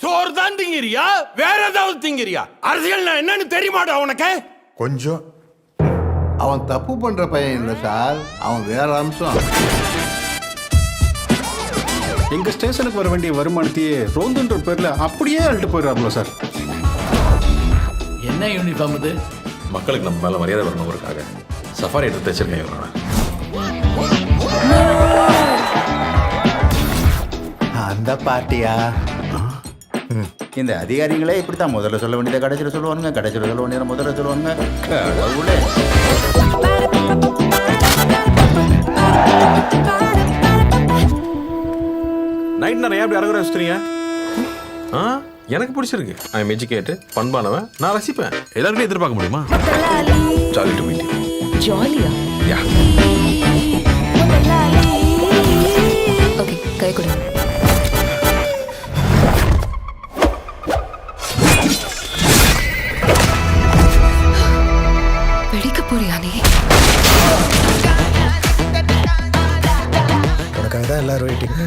சோறு தான் திங்கிறியா வேற ஏதாவது திங்கிறியா? அரசியல் என்னன்னு தெரியுமாடா உனக்கு? கொஞ்சம். அவன் தப்பு பண்ற பையன் இல்லை சார், அவன் வேற அம்சம். எங்க ஸ்டேஷனுக்கு வர வேண்டிய வருமானத்தையே ரோந்துன்ற பேர்ல அப்படியே அழுட்டு போயிடுறாங்களோ சார். என்ன யூனிஃபார்ம் இது? மக்களுக்கு நம்ம மேல மரியாதை வரணுங்கிறதுக்காக சஃபாரி எடுத்து தைச்சிருக்கேன். அந்த பார்ட்டியா? இந்த அதிகாரிகளே இப்படித்தான் முதல்ல சொல்ல வேண்டியதை கடைசியில் சொல்லுவானுங்க, கடைசியில் சொல்ல வேண்டியதை முதல்ல சொல்லுவாங்க. கடவுளே. நைட் நிறைய அப்படி அரகுற வச்சுறீங்க. எனக்கு பிடிச்சிருக்கு. ஐ எம் எஜுகேட்டட், பண்பானவன், நான் ரசிப்பேன். எல்லாருமே எதிர்பார்க்க முடியுமா? Jolly to meet you. ஜாலியா? யா. ஓகே, கை கொடு. வெடிக்க போறியா நீ? உனக்காக தான் எல்லாரும் வெயிட்டிங்.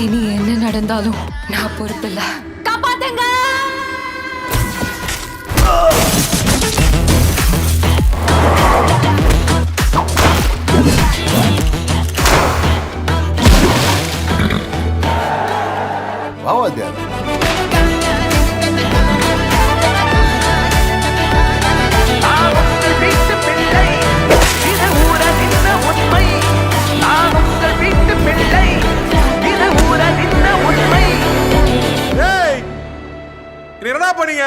இனி என்ன நடந்தாலும் நான் பொறுப்பில்ல. காப்பாத்துங்க. வாவாத்தியார் என்னடா பண்ணீங்க?